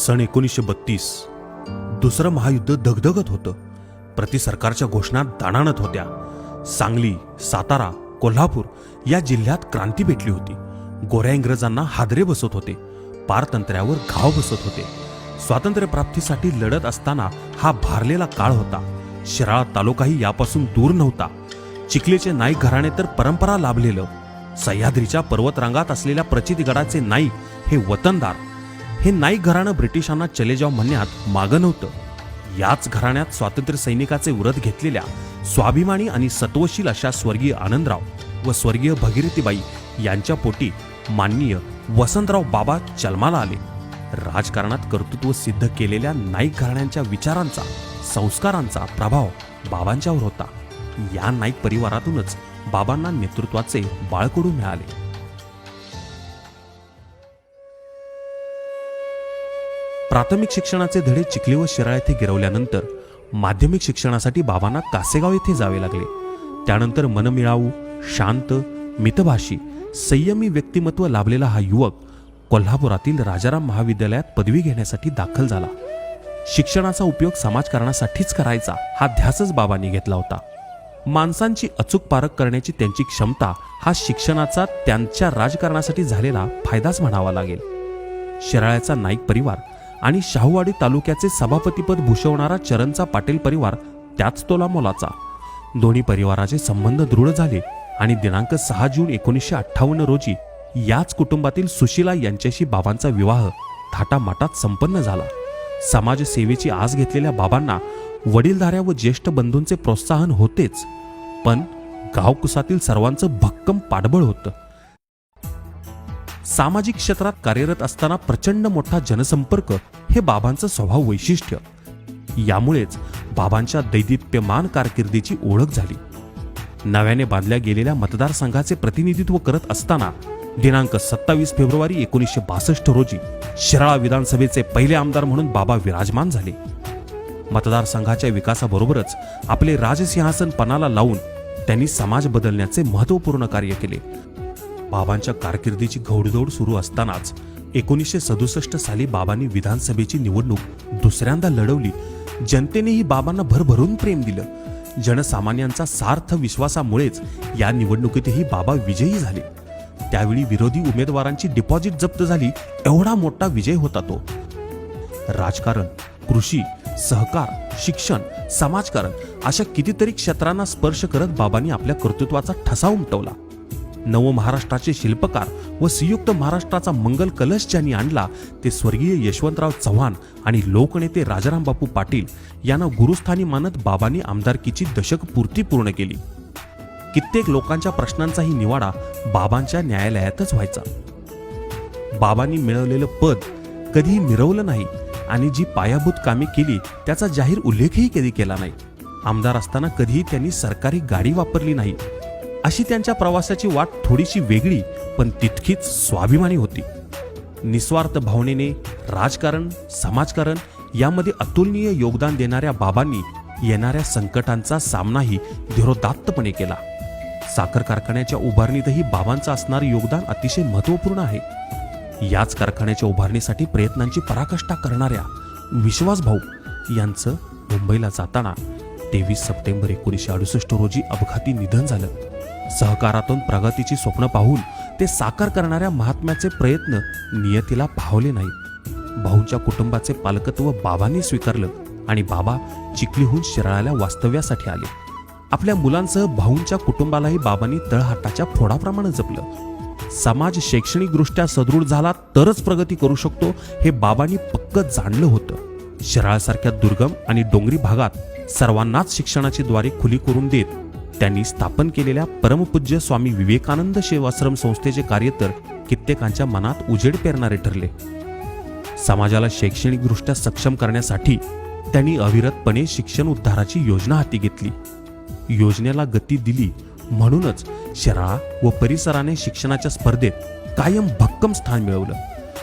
सन 1932 दुसरं महायुद्ध दगदगत होतं. प्रति सरकारच्या घोषणा दाणाणत होत्या. सांगली, सातारा, कोल्हापूर या जिल्ह्यात क्रांती पेटली होती. गोऱ्या इंग्रजांना हादरे बसत होते. पारतंत्र्यावर घाव बसत होते. स्वातंत्र्य प्राप्तीसाठी लढत असताना हा भारलेला काळ होता. शिराळा तालुकाही यापासून दूर नव्हता. चिखलीचे नाईक घराणे तर परंपरा लाभलेलं. सह्याद्रीच्या पर्वतरांगात असलेल्या प्रचितगडाचे नाईक हे वतनदार. हे नाईक घराणं ब्रिटिशांना चले जाव म्हणण्यात मागं नव्हतं. याच घराण्यात स्वातंत्र्य सैनिकाचे व्रत घेतलेल्या स्वाभिमानी आणि सत्वशील अशा स्वर्गीय आनंदराव व स्वर्गीय भगीरथीबाई यांच्या पोटी माननीय वसंतराव बाबा जन्माला आले. राजकारणात कर्तृत्व सिद्ध केलेल्या नाईक घराण्यांच्या विचारांचा, संस्कारांचा प्रभाव बाबांच्यावर होता. या नाईक परिवारातूनच बाबांना नेतृत्वाचे बाळकडू मिळाले. प्राथमिक शिक्षणाचे धडे चिखली व शिराळा येथे गिरवल्यानंतर माध्यमिक शिक्षणासाठी बाबांना कासेगाव येथे जावे लागले. त्यानंतर मनमिळावू, शांत, मितभाषी, संयमी व्यक्तिमत्व लाभलेला हा युवक कोल्हापुरातील राजाराम महाविद्यालयात पदवी घेण्यासाठी दाखल झाला. शिक्षणाचा उपयोग समाजकारणासाठीच करायचा हा ध्यासच बाबांनी घेतला होता. माणसांची अचूक पारख करण्याची त्यांची क्षमता हा शिक्षणाचा त्यांच्या राजकारणासाठी झालेला फायदाच म्हणावा लागेल. शिराळ्याचा नाईक परिवार आणि शाहूवाडी तालुक्याचे सभापतीपद भूषवणारा चरणचा पाटील परिवार त्याच तोलामोलाचा. दोन्ही परिवाराचे संबंध दृढ झाले आणि दिनांक 6 जून 1958 रोजी याच कुटुंबातील सुशीला यांच्याशी बाबांचा विवाह थाटामाटात संपन्न झाला. समाजसेवेची आस घेतलेल्या बाबांना वडीलधाऱ्या व ज्येष्ठ बंधूंचे प्रोत्साहन होतेच, पण गावकुसातील सर्वांचं भक्कम पाठबळ होतं. सामाजिक क्षेत्रात कार्यरत असताना प्रचंड मोठा जनसंपर्क हे बाबांचं स्वभाव वैशिष्ट्य. यामुळेच बाबांच्या दैदिप्यमान कारकिर्दीची ओळख झाली. नव्याने बांधल्या गेलेल्या मतदारसंघाचे प्रतिनिधित्व करत असताना दिनांक 27 फेब्रुवारी 1962 रोजी शिराळा विधानसभेचे पहिले आमदार म्हणून बाबा विराजमान झाले. मतदारसंघाच्या विकासाबरोबरच आपले राजसिंहासन पणाला लावून त्यांनी समाज बदलण्याचे महत्त्वपूर्ण कार्य केले. बाबांच्या कारकिर्दीची घोडदौड सुरू असतानाच 1967 साली बाबांनी विधानसभेची निवडणूक दुसऱ्यांदा लढवली. जनतेनेही बाबांना भरभरून प्रेम दिलं. जनसामान्यांचा सार्थ विश्वासामुळेच या निवडणुकीतही बाबा विजयी झाले. त्यावेळी विरोधी उमेदवारांची डिपॉझिट जप्त झाली, एवढा मोठा विजय होता तो. राजकारण, कृषी, सहकार, शिक्षण, समाजकारण अशा कितीतरी क्षेत्रांना स्पर्श करत बाबांनी आपल्या कर्तृत्वाचा ठसा उमटवला. नव महाराष्ट्राचे शिल्पकार व संयुक्त महाराष्ट्राचा मंगल कलश ज्यांनी आणला ते स्वर्गीय यशवंतराव चव्हाण आणि लोकनेते राजाराम बापू पाटील यांना गुरुस्थानी मानत बाबांनी आमदारकीची दशक पूर्ती पूर्ण केली. कित्येक लोकांच्या प्रश्नांचाही निवाडा बाबांच्या न्यायालयातच व्हायचा. बाबांनी मिळवलेलं पद कधीही मिरवलं नाही आणि जी पायाभूत कामे केली त्याचा जाहीर उल्लेखही कधी केला नाही. आमदार असताना कधीही त्यांनी सरकारी गाडी वापरली नाही. अशी त्यांच्या प्रवासाची वाट थोडीशी वेगळी पण तितकीच स्वाभिमानी होती. निस्वार्थ भावनेने राजकारण, समाजकारण यामध्ये अतुलनीय योगदान देणाऱ्या बाबांनी येणाऱ्या संकटांचा सामनाही धीरोदात्तपणे केला. साखर कारखान्याच्या उभारणीतही बाबांचं असणारं योगदान अतिशय महत्त्वपूर्ण आहे. याच कारखान्याच्या उभारणीसाठी प्रयत्नांची पराकाष्ठा करणाऱ्या विश्वासभाऊ यांचं मुंबईला जाताना 23 सप्टेंबर 1968 रोजी अपघाती निधन झालं. सहकारातून प्रगतीची स्वप्न पाहून ते साकार करणाऱ्या महात्म्याचे प्रयत्न नियतीला पाहवले नाहीत. भाऊंच्या कुटुंबाचे पालकत्व बाबांनी स्वीकारलं आणि बाबा चिखलीहून शिराळ्याला वास्तव्यासाठी आले. आपल्या मुलांसह भाऊंच्या कुटुंबालाही बाबांनी तळहाताच्या फोडाप्रमाणे जपलं. समाज शैक्षणिकदृष्ट्या सदृढ झाला तरच प्रगती करू शकतो हे बाबांनी पक्क जाणलं होतं. शिराळ्यासारख्या दुर्गम आणि डोंगरी भागात सर्वांनाच शिक्षणाचे द्वारे खुली करून देत त्यांनी स्थापन केलेल्या परमपूज्य स्वामी विवेकानंद सेवाश्रम संस्थेचे कार्य तर कित्येकांच्या मनात उजेड पेरणारे ठरले. समाजाला शैक्षणिकदृष्ट्या सक्षम करण्यासाठी त्यांनी अविरतपणे शिक्षण उद्धाराची योजना हाती घेतली. योजनेला गती दिली म्हणूनच शिराळा व परिसराने शिक्षणाच्या स्पर्धेत कायम भक्कम स्थान मिळवलं.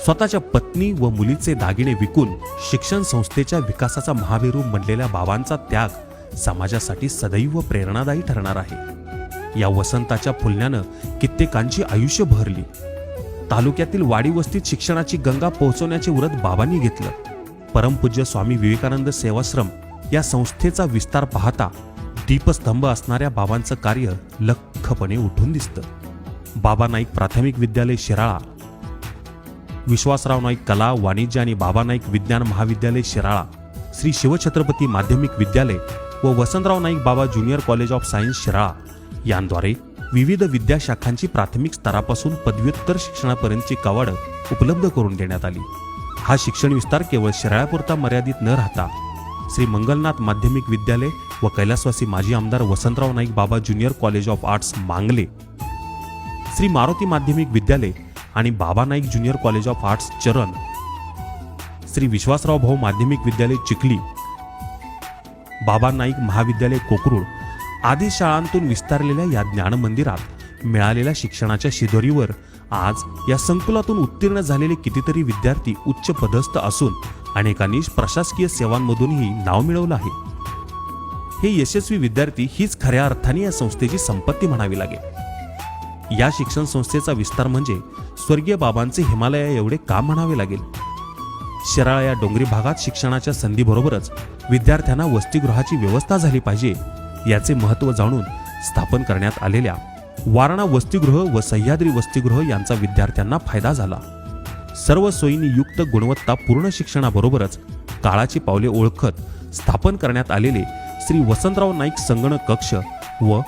स्वतःच्या पत्नी व मुलीचे दागिने विकून शिक्षण संस्थेच्या विकासाचा महामेरू बनलेल्या बाबांचा त्याग समाजासाठी सदैव प्रेरणादायी ठरणार आहे. या वसंताच्या फुलण्यानं कित्येकांची आयुष्य बहरली. तालुक्यातील वाडी वस्तीत शिक्षणाची गंगा पोहोचवण्याचे व्रत बाबांनी घेतलं. परमपूज्य स्वामी विवेकानंद सेवाश्रम या संस्थेचा विस्तार पाहता दीपस्तंभ असणाऱ्या बाबांचं कार्य लख्खपणे उठून दिसतं. बाबा नाईक प्राथमिक विद्यालय शिराळा, विश्वासराव नाईक कला वाणिज्य आणि बाबा नाईक विज्ञान महाविद्यालय शिराळा, श्री शिवछत्रपती माध्यमिक विद्यालय व Vasantrao Naik Baba junior college of science Shirala यांद्वारे विविध विद्याशाखांची प्राथमिक स्तरापासून पदव्युत्तर शिक्षणापर्यंतची कवाडं उपलब्ध करून देण्यात आली. हा शिक्षण विस्तार केवळ शिराळ्यापुरता मर्यादित न राहता श्री मंगलनाथ माध्यमिक विद्यालय व कैलासवासी माजी आमदार Vasantrao Naik Baba junior college of arts मांगले, श्री मारुती माध्यमिक विद्यालय आणि बाबा Naik junior college of arts चरण, श्री विश्वासराव भाऊ माध्यमिक विद्यालय चिखली, बाबा नाईक महाविद्यालय कोकरूड आदी शाळांतून विस्तारलेल्या या ज्ञान मंदिरात मिळालेल्या शिक्षणाच्या शिदोरीवर आज या संकुलातून उत्तीर्ण झालेले कितीतरी विद्यार्थी उच्च पदस्थ असून अनेकांनी प्रशासकीय सेवांमधूनही नाव मिळवलं आहे. हे यशस्वी विद्यार्थी हीच खऱ्या अर्थाने या संस्थेची संपत्ती म्हणावी लागेल. या शिक्षण संस्थेचा विस्तार म्हणजे स्वर्गीय बाबांचे हिमालया एवढे काम म्हणावे लागेल. शिराळा या डोंगरी भागात शिक्षणाच्या संधीबरोबरच विद्यार्थ्यांना वसतिगृहाची व्यवस्था झाली पाहिजे याचे महत्त्व जाणून स्थापन करण्यात आलेल्या वारणा वसतिगृह व सह्याद्री वसतिगृह यांचा विद्यार्थ्यांना फायदा झाला. सर्व सोयींनी युक्त गुणवत्ता पूर्ण शिक्षणाबरोबरच काळाची पावले ओळखत स्थापन करण्यात आलेले श्री वसंतराव नाईक संगणक कक्ष व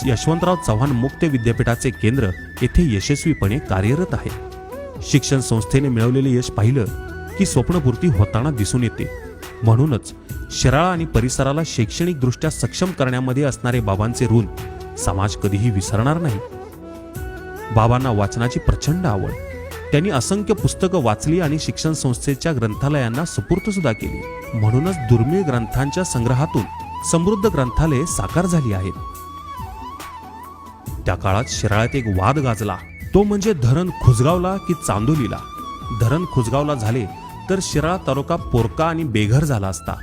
यशवंतराव चव्हाण मुक्त विद्यापीठाचे केंद्र येथे यशस्वीपणे कार्यरत आहे. शिक्षण संस्थेने मिळवलेले यश पाहिलं की स्वप्नपूर्ती होताना दिसून येते. म्हणूनच शिराळा आणि परिसराला शैक्षणिकदृष्ट्या सक्षम करण्यामध्ये असणारे बाबांचे ऋण समाज कधीही विसरणार नाही. बाबांना वाचनाची प्रचंड आवड. त्यांनी असंख्य पुस्तकं वाचली आणि शिक्षण संस्थेच्या ग्रंथालयांना सुपूर्त सुद्धा केली. म्हणूनच दुर्मिळ ग्रंथांच्या संग्रहातून समृद्ध ग्रंथालये साकार झाली आहेत. त्या काळात शिराळ्यात एक वाद गाजला, तो म्हणजे धरण खुसगावला की चांदोलीला. धरण खुसगावला झाले तर शिराळा तालुका पोरका आणि बेघर झाला असता.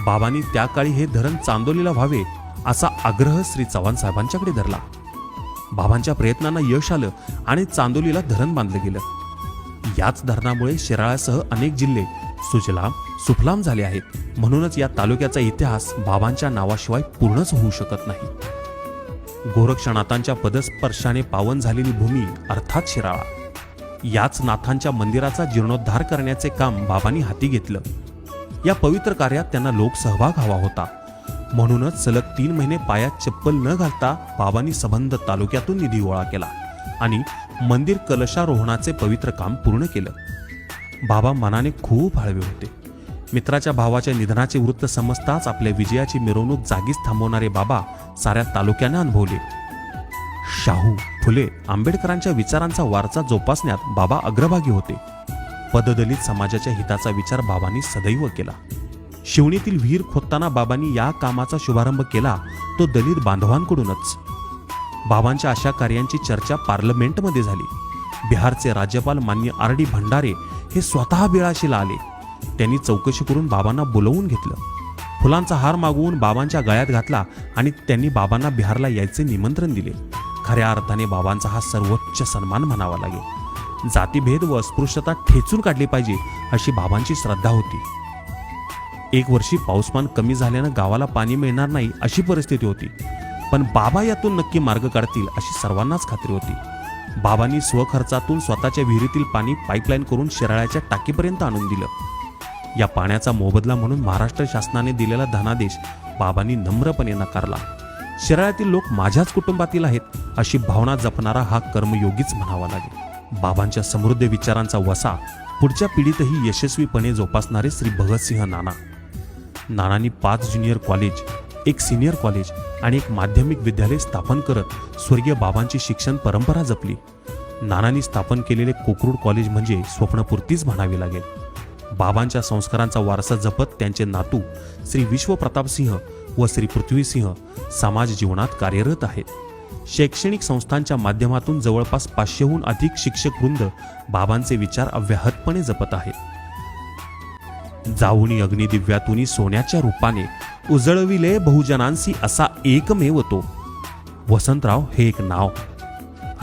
बाबांनी त्या काळी हे धरण चांदोलीला व्हावे असा आग्रह श्री चव्हाण साहेबांच्याकडे धरला. बाबांच्या प्रयत्नांना यश आलं आणि चांदोलीला धरण बांधलं गेलं. याच धरणामुळे शिराळ्यासह अनेक जिल्हे सुजलाम सुफलाम झाले आहेत. म्हणूनच या तालुक्याचा इतिहास बाबांच्या नावाशिवाय पूर्णच होऊ शकत नाही. गोरक्षनाथांच्या पदस्पर्शाने पावन झालेली भूमी अर्थात शिराळा. याच नाथांच्या मंदिराचा जीर्णोद्धार करण्याचे काम बाबांनी हाती घेतलं. या पवित्र कार्यात त्यांना लोकसहभाग हवा होता. म्हणूनच सलग 3 महिने पायात चप्पल न घालता बाबांनी संबंध तालुक्यातून निधी गोळा केला आणि मंदिर कलशारोहणाचे पवित्र काम पूर्ण केलं. बाबा मनाने खूप हळवे होते. मित्राच्या भावाच्या निधनाचे वृत्त समजताच आपल्या विजयाची मिरवणूक जागीच थांबवणारे बाबा साऱ्या तालुक्याने अनुभवले. शाहू फुले आंबेडकरांच्या विचारांचा वारसा जोपासण्यात बाबा अग्रभागी होते. पददलित समाजाच्या हिताचा विचार बाबांनी सदैव केला. शिवणीतील विहीर खोदताना बाबांनी या कामाचा शुभारंभ केला तो दलित बांधवांकडूनच. बाबांच्या अशा कार्यांची चर्चा पार्लमेंटमध्ये झाली. बिहारचे राज्यपाल मान्य R.D. भंडारे हे स्वतः बिळाशीला आले. त्यांनी चौकशी करून बाबांना बोलवून घेतलं. फुलांचा हार मागवून बाबांच्या गळ्यात घातला आणि त्यांनी बाबांना बिहारला यायचे निमंत्रण दिले. खऱ्या अर्थाने बाबांचा हा सर्वोच्च सन्मान म्हणावा लागेल. जातीभेद व अस्पृश्यता ठेचून काढली पाहिजे अशी बाबांची श्रद्धा होती. 1 वर्षी पाऊसमान कमी झाल्यानं गावाला पाणी मिळणार नाही अशी परिस्थिती होती. पण बाबा यातून नक्की मार्ग काढतील अशी सर्वांनाच खात्री होती. बाबांनी स्वखर्चातून स्वतःच्या विहिरीतील पाणी पाईपलाईन करून शिराळ्याच्या टाकीपर्यंत आणून दिलं. या पाण्याचा मोबदला म्हणून महाराष्ट्र शासनाने दिलेला धनादेश बाबांनी नम्रपणे नकारला. शिराळ्यातील लोक माझ्याच कुटुंबातील आहेत अशी भावना जपणारा हा कर्मयोगीच म्हणावा लागेल. बाबांच्या समृद्ध विचारांचा वसा पुढच्या पिढीतही यशस्वीपणे जोपासणारे श्री भगतसिंह नाना. नानांनी 5 ज्युनियर कॉलेज, 1 सिनियर कॉलेज आणि 1 माध्यमिक विद्यालय स्थापन करत स्वर्गीय बाबांची शिक्षण परंपरा जपली. नानांनी स्थापन केलेले कोकरूड कॉलेज म्हणजे स्वप्नपूर्तीच म्हणावी लागेल. बाबांच्या संस्कारांचा वारसा जपत त्यांचे नातू श्री विश्वप्रतापसिंह व श्री पृथ्वीसिंह समाज जीवनात कार्यरत आहेत. शैक्षणिक संस्थांच्या माध्यमातून जवळपास 500हून अधिक शिक्षक वृंद बाबांचे विचार अव्याहतपणे जपत आहेत. जाऊनी अग्निदिव्यातूनी सोन्याच्या रूपाने उजळविले बहुजनांसी असा एकमेव तो. वसंतराव हे एक नाव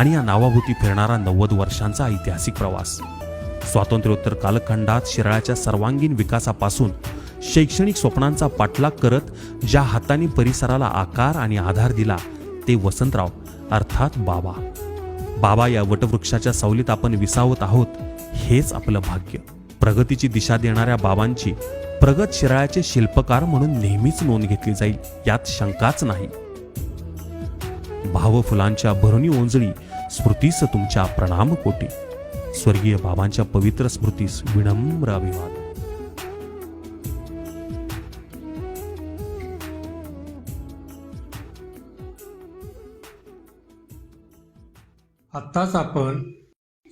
आणि या नावाभोवती फिरणारा 90 वर्षांचा ऐतिहासिक प्रवास. स्वातंत्र्योत्तर कालखंडात शिराळ्याच्या सर्वांगीण विकासापासून शैक्षणिक स्वप्नांचा पाठलाग करत ज्या हातांनी परिसराला आकार आणि आधार दिला ते वसंतराव अर्थात बाबा. बाबा या वटवृक्षाच्या सावलीत आपण विसावत आहोत हेच आपलं भाग्य. प्रगतीची दिशा देणाऱ्या बाबांची प्रगत शिराळ्याचे शिल्पकार म्हणून नेहमीच नोंद घेतली जाईल, यात शंकाच नाही. भावफुलांच्या भरुणी ओंजळी स्मृतीस तुमच्या प्रणाम कोटी. स्वर्गीय बाबांच्या पवित्र स्मृतीस विनम्र अभिवादन. आत्ताच आपण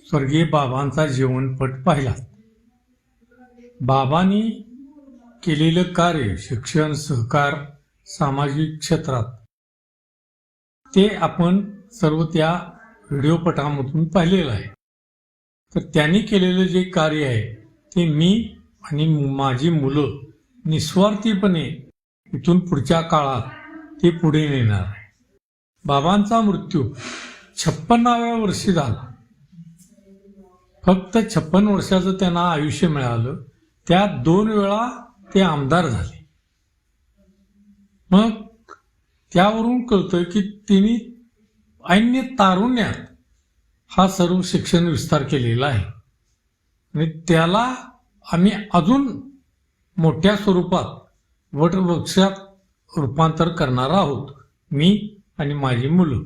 स्वर्गीय बाबांचा जीवनपट पाहिला. बाबांनी केलेलं कार्य शिक्षण, सहकार, सामाजिक क्षेत्रात ते आपण सर्व त्या व्हिडिओपटामधून पाहिलेलं आहे. तर त्यांनी केलेलं जे कार्य आहे ते मी आणि माझी मुलं निस्वार्थीपणे इथून पुढच्या काळात ते पुढे नेणार आहे. बाबांचा मृत्यू 56व्या वर्षी झाला. फक्त 56 वर्षाचं त्यांना आयुष्य मिळालं. त्यात 2 वेळा ते आमदार झाले. मग त्यावरून कळतं की तिने ऐन्य तारुण्यात हा सर्व शिक्षण विस्तार केलेला आहे आणि त्याला आम्ही अजून मोठ्या स्वरूपात वटवृक्षात रूपांतर करणार आहोत, मी आणि माझी मुलं.